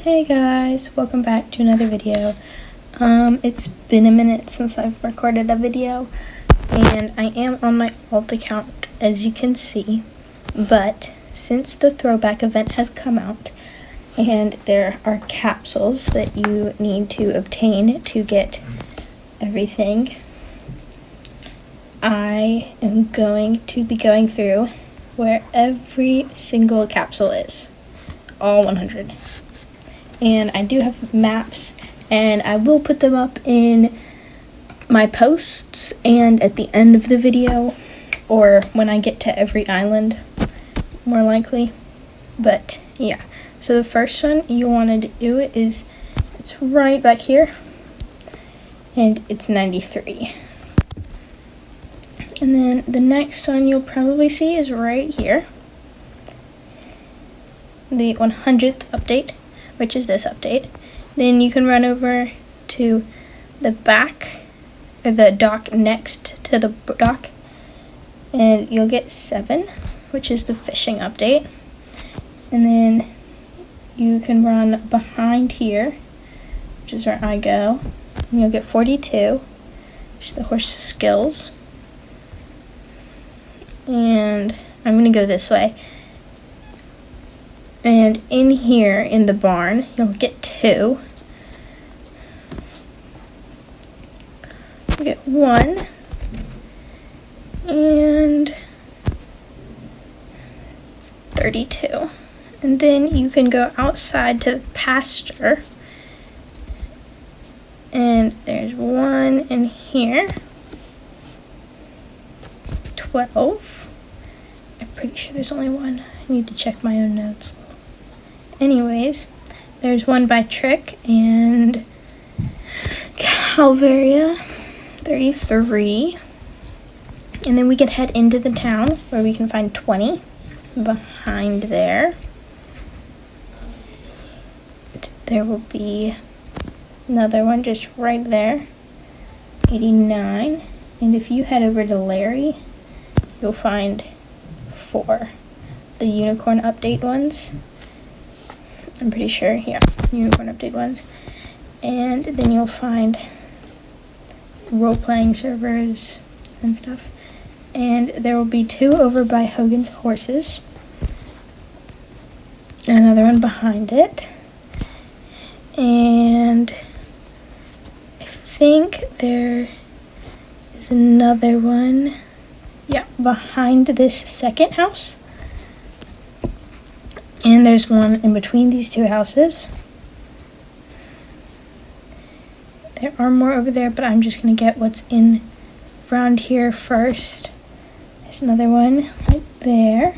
Hey guys, welcome back to another video. It's been a minute since I've recorded a video, and I am on my alt account, as you can see, but since the throwback event has come out, and there are capsules that you need to obtain to get everything, I am going to be going through where every single capsule is, all 100. And I do have maps, and I will put them up in my posts and at the end of the video, or when I get to every island, more likely. But yeah, so the first one you want to do is, it's right back here, and it's 93. And then the next one you'll probably see is right here, the 100th update, which is this update. Then you can run over to the back, or the dock next to the dock, and you'll get 7, which is the fishing update. And then you can run behind here, which is where I go, and you'll get 42, which is the horse skills. And I'm gonna go this way. And in here, in the barn, you'll get 2. You'll get 1. And 32. And then you can go outside to the pasture. And there's 1 in here. 12. I'm pretty sure there's only 1. I need to check my own notes. Anyways, there's 1 by Trick and Calvaria, 33. And then we can head into the town where we can find 20 behind there. There will be another one just right there, 89. And if you head over to Larry, you'll find 4, the unicorn update ones. I'm pretty sure, yeah, unicorn update ones. And then you'll find role-playing servers and stuff. And there will be 2 over by Hogan's Horses. Another one behind it. And I think there is another one, yeah, behind this second house. And there's 1 in between these 2 houses. There are more over there, but I'm just going to get what's in around here first. There's another one right there.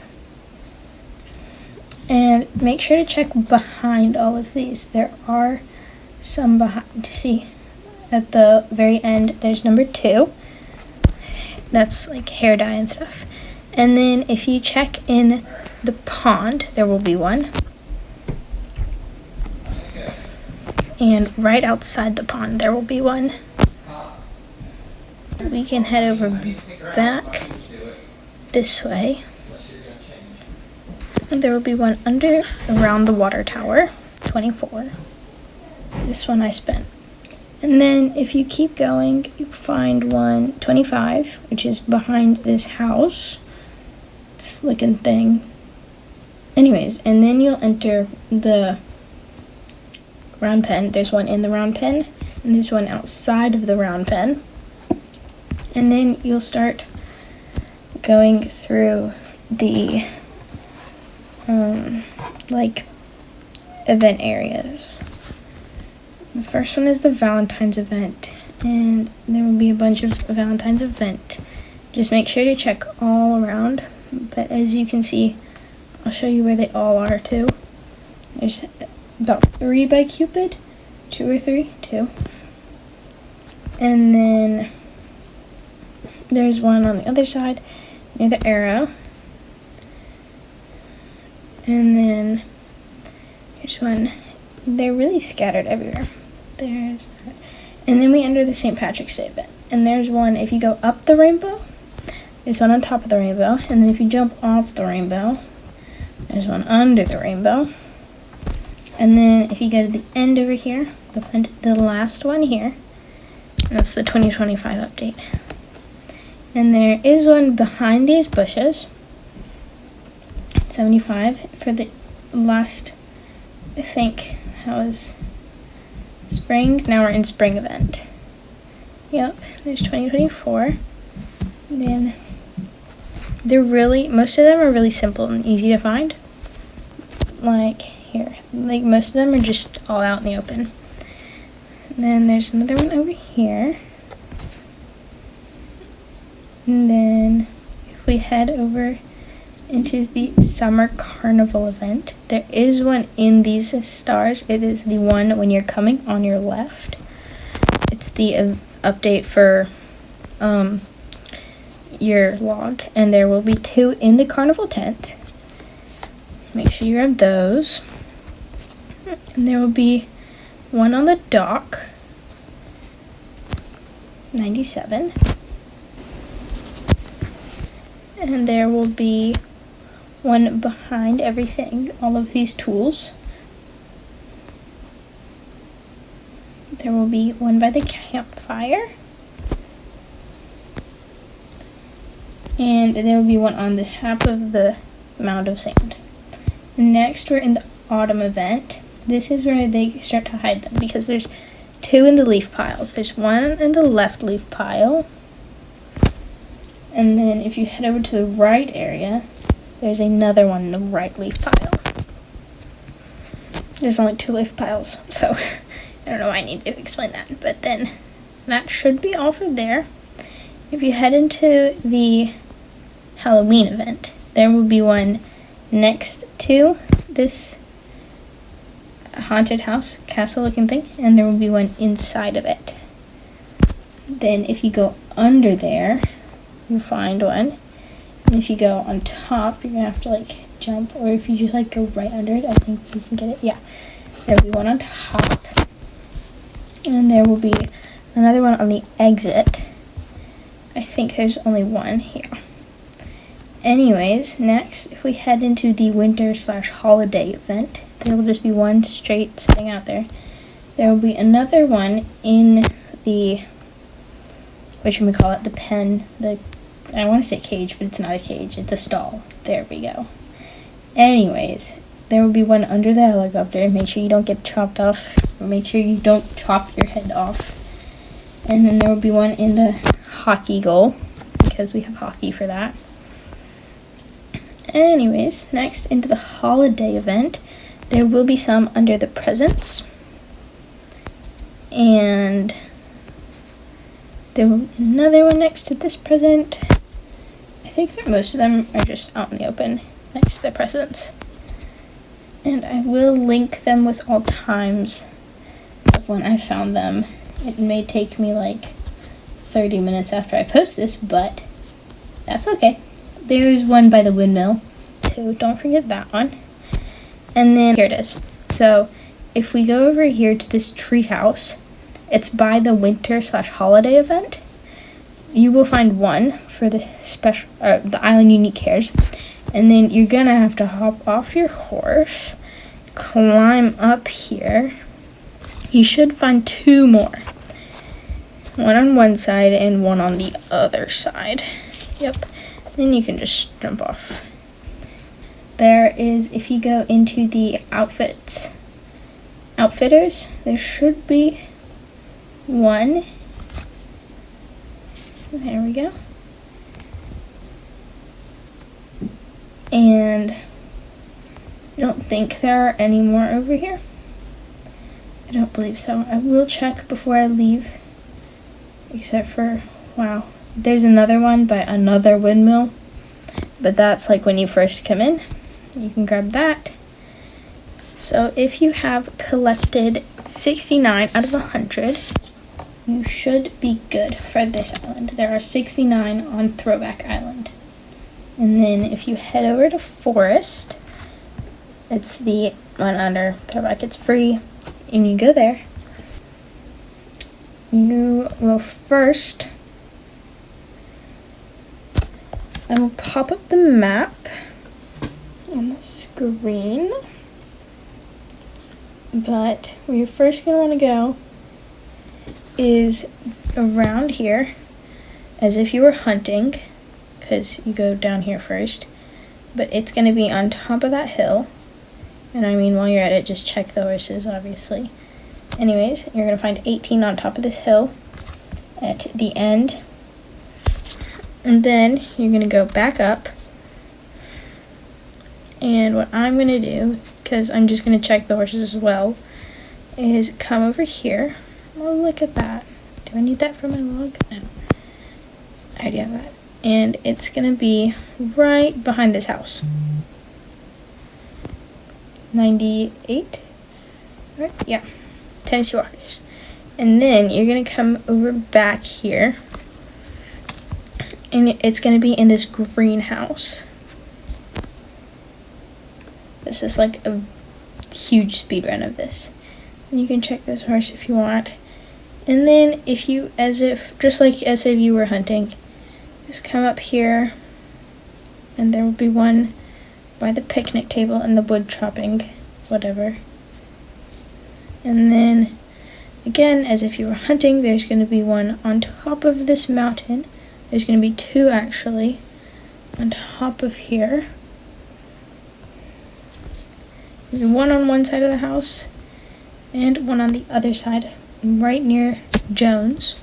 And make sure to check behind all of these. There are some behind to see. At the very end, there's number 2. That's like hair dye and stuff. And then if you check in the pond, there will be 1. And right outside the pond, there will be 1. We can head over back this way. And there will be 1 around the water tower, 24. This one I spent. And then if you keep going, you find 1, 25, which is behind this house. This looking thing. Anyways, and then you'll enter the round pen. There's 1 in the round pen, and there's 1 outside of the round pen. And then you'll start going through the like event areas. The first one is the Valentine's event, and there will be a bunch of Valentine's event. Just make sure to check all around, but as you can see, I'll show you where they all are too. There's about 3 by Cupid, 2 or 3, 2. And then there's 1 on the other side near the arrow. And then there's 1. They're really scattered everywhere. There's that. And then we enter the St. Patrick's Day event. And there's 1, if you go up the rainbow, there's 1 on top of the rainbow. And then if you jump off the rainbow, there's 1 under the rainbow. And then if you go to the end over here, you'll find the last one here. And that's the 2025 update. And there is one behind these bushes. 75 for the last, I think that was spring. Now we're in spring event. Yep, there's 2024. And then most of them are really simple and easy to find. Like here, like most of them are just all out in the open. And then there's another one over here. And then if we head over into the summer carnival event, there is one in these stars. It is the one when you're coming on your left. It's the update for your log, and there will be 2 in the carnival tent. Make sure you grab those. And there will be one on the dock, 97. And there will be one behind everything, all of these tools. There will be one by the campfire. And there will be one on the top of the mound of sand. Next, we're in the autumn event. This is where they start to hide them because there's 2 in the leaf piles. There's one in the left leaf pile. And then if you head over to the right area, there's another one in the right leaf pile. There's only 2 leaf piles, so I don't know why I need to explain that. But then that should be all for there. If you head into the Halloween event, there will be one next to this haunted house, castle looking thing, and there will be one inside of it. Then if you go under there, you find one. And if you go on top, you're gonna have to like jump, or if you just like go right under it, I think you can get it. Yeah, there will be one on top, and there will be another one on the exit. I think there's only one here. Anyways, next, if we head into the winter/holiday event, there will just be one straight sitting out there. There will be another one in the, the pen, I want to say cage, but it's not a cage, it's a stall. There we go. Anyways, there will be one under the helicopter. Make sure you don't get chopped off. Make sure you don't chop your head off. And then there will be one in the hockey goal, because we have hockey for that. Anyways, next, into the holiday event, there will be some under the presents. And there will be another one next to this present. I think that most of them are just out in the open next to the presents. And I will link them with all times of when I found them. It may take me like 30 minutes after I post this, but that's okay. There's one by the windmill, so don't forget that one. And then here it is. So if we go over here to this tree house, it's by the winter/holiday event. You will find one for the the Island Unique Cares, and then you're gonna have to hop off your horse, climb up here. You should find 2 more. One on one side and one on the other side. Yep. Then you can just jump off. There is, if you go into the outfitters, there should be one. There we go. And I don't think there are any more over here. I don't believe so. I will check before I leave. Except for, wow, there's another one by another windmill. But that's like when you first come in. You can grab that. So if you have collected 69 out of 100, you should be good for this island. There are 69 on Throwback Island. And then if you head over to Forest, it's the one under Throwback. It's free. And you go there. You will first, I will pop up the map on the screen. But where you're first going to want to go is around here, as if you were hunting, because you go down here first. But it's going to be on top of that hill. And I mean, while you're at it, just check the horses, obviously. Anyways, you're going to find 18 on top of this hill at the end. And then you're going to go back up. And what I'm going to do, because I'm just going to check the horses as well, is come over here. Oh, look at that. Do I need that for my log? No. I already have that. And it's going to be right behind this house. 98? Right? Yeah. Tennessee Walkers. And then you're going to come over back here. And it's going to be in this greenhouse. This is like a huge speed run of this. And you can check this horse if you want. And then if you, just like as if you were hunting, just come up here. And there will be one by the picnic table and the wood chopping, whatever. And then, again, as if you were hunting, there's going to be one on top of this mountain. There's going to be two, actually, on top of here. One on one side of the house, and one on the other side, right near Jones.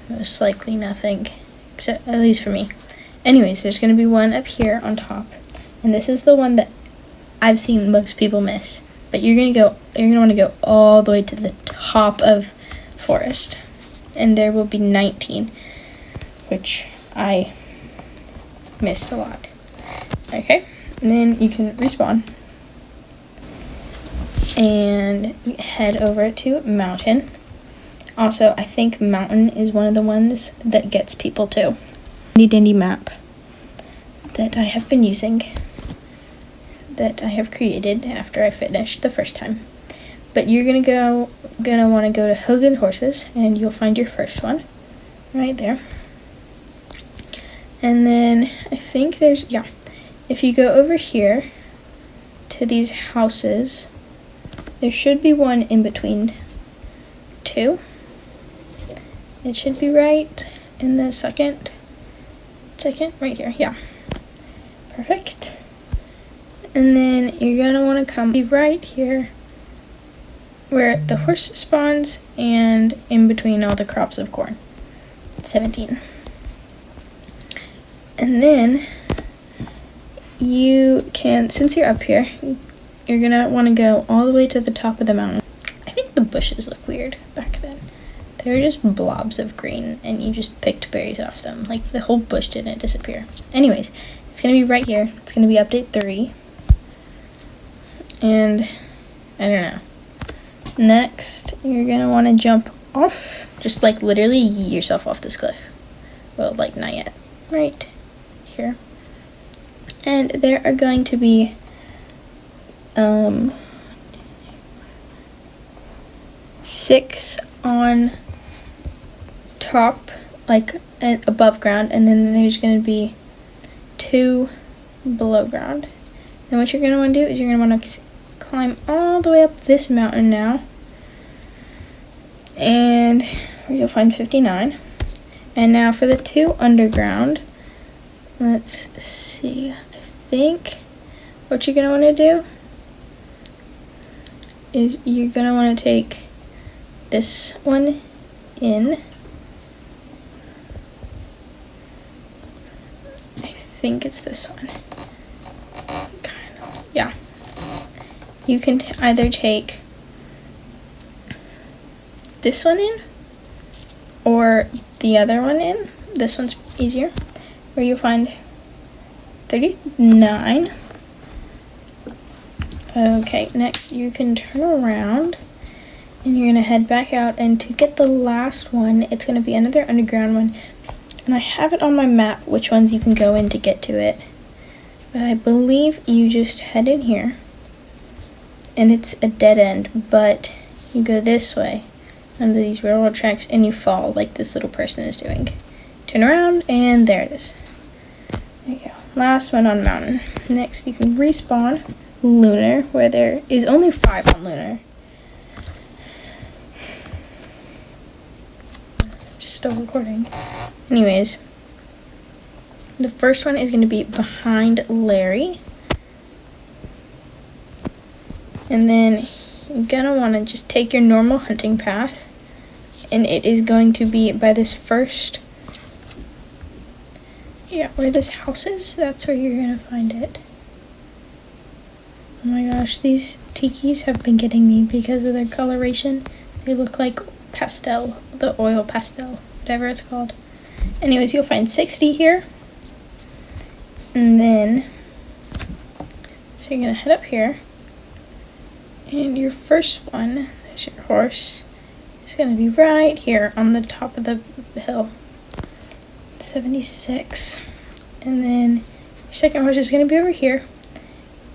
Most likely nothing, except, at least for me. Anyways, there's going to be one up here on top, and this is the one that I've seen most people miss. But you're going to want to go all the way to the top of forest, and there will be 19, which I missed a lot. Okay, and then you can respawn and head over to mountain. Also, I think mountain is one of the ones that gets people too. Dandy map that I have been using, that I have created after I finished the first time. But you're gonna want to go to Hogan's Horses, and you'll find your first one right there. And then I think there's, yeah, if you go over here to these houses, there should be one in between two. It should be right in the second right here. Yeah, perfect. And then you're gonna want to come be right here where the horse spawns and in between all the crops of corn. 17. And then you can, since you're up here, you're gonna want to go all the way to the top of the mountain. I think the bushes look weird back then. They were just blobs of green, and you just picked berries off them. Like, the whole bush didn't disappear. Anyways, it's gonna be right here. It's gonna be update 3. And, I don't know. Next, you're gonna want to jump off. Just, like, literally yee yourself off this cliff. Well, like, not yet. Right here. And there are going to be, 6 on top, like above ground, and then there's going to be 2 below ground. Then what you're going to want to do is you're going to want to climb all the way up this mountain now, and you'll find 59. And now for the 2 underground, let's see, I think what you're going to want to do is you're going to want to take this one in. I think it's this one. Kind of, yeah. You can either take this one in or the other one in. This one's easier, where you'll find 39. Okay, next you can turn around and you're going to head back out, and to get the last one, it's going to be another underground one. And I have it on my map which ones you can go in to get to it. But I believe you just head in here, and it's a dead end, but you go this way under these railroad tracks and you fall like this little person is doing. Turn around, and there it is. There you go. Last one on mountain. Next, you can respawn lunar, where there is only 5 on lunar. Still recording. Anyways, the first one is going to be behind Larry. And then you're going to want to just take your normal hunting path. And it is going to be by this first, where this house is, that's where you're going to find it. Oh my gosh, these tikis have been getting me because of their coloration. They look like pastel, the oil pastel, whatever it's called. Anyways, you'll find 60 here. And then, so you're going to head up here. And your first one, there's your horse, is going to be right here on the top of the hill. 76. And then your second horse is going to be over here.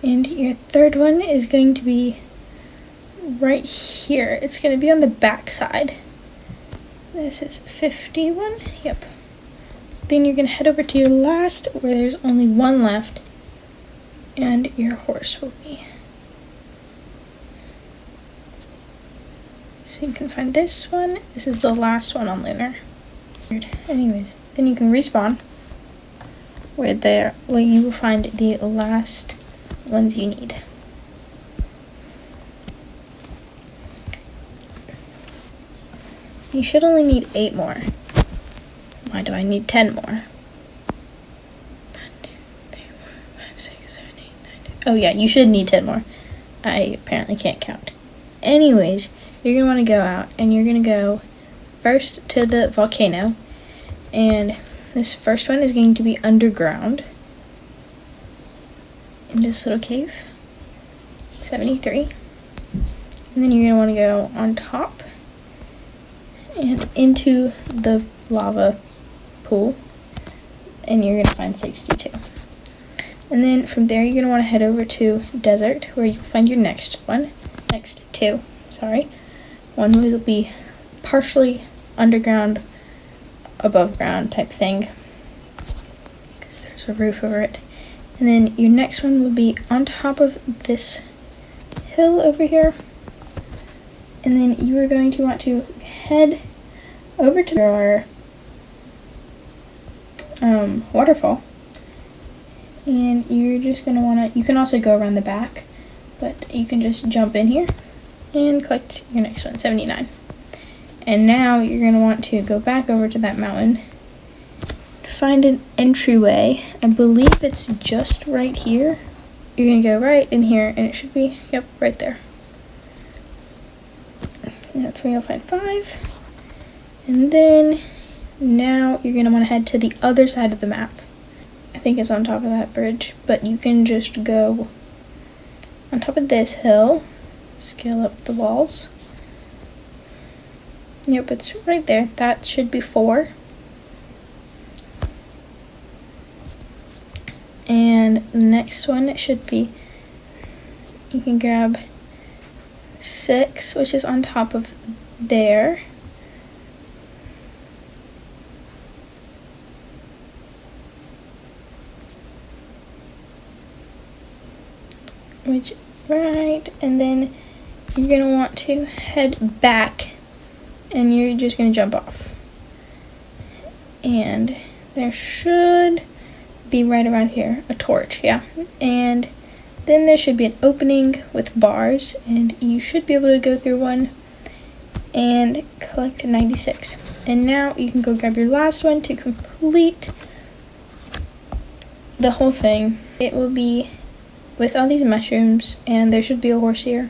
And your third one is going to be right here. It's going to be on the back side. This is 51. Yep. Then you're going to head over to your last, where there's only one left. And your horse will be. So you can find this one. This is the last one on lunar. Anyways, then you can respawn where you will find the last ones you need. You should only need 8 more. Why do I need 10 more? 1, 2, 3, 4, 5, 6, 7, 8, 9, 10. Oh yeah, you should need 10 more. I apparently can't count. Anyways, you're going to want to go out and you're going to go first to the volcano. And this first one is going to be underground in this little cave. 73. And then you're going to want to go on top and into the lava pool. And you're going to find 62. And then from there you're going to want to head over to desert, where you'll find your next two. One will be partially underground, above ground type thing, because there's a roof over it. And then your next one will be on top of this hill over here. And then you are going to want to head over to your waterfall. And you're just going to want to, you can also go around the back, but you can just jump in here and collect your next one, 79. And now you're going to want to go back over to that mountain, find an entryway. I believe it's just right here. You're going to go right in here, and it should be, yep, right there. And that's where you'll find 5. And then now you're going to want to head to the other side of the map. I think it's on top of that bridge, but you can just go on top of this hill, scale up the walls. Yep, it's right there. That should be 4. And the next one, it should be, you can grab 6, which is on top of there. Right, and then you're going to want to head back, and you're just going to jump off. And there should be right around here a torch, yeah. And then there should be an opening with bars, and you should be able to go through one and collect 96. And now you can go grab your last one to complete the whole thing. It will be with all these mushrooms, and there should be a horse here.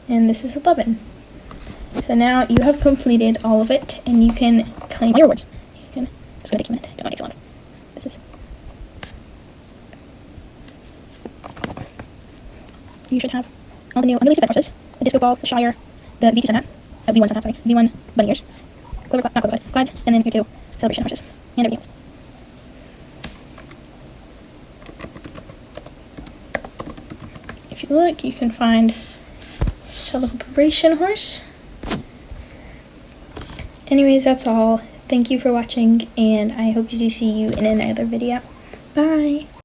And this is 11. So now you have completed all of it, and you can claim all your rewards. It's going to take a minute. Don't want to take so long. This is. You should have all the new unreleased event horses: the disco ball, the Shire, the V2 Sunhat, V1 Sunhat, sorry, V1 bunny ears, not clover glides, and then your 2 celebration horses, and everything else. If you look, you can find celebration horse. Anyways, that's all. Thank you for watching, and I hope to see you in another video. Bye!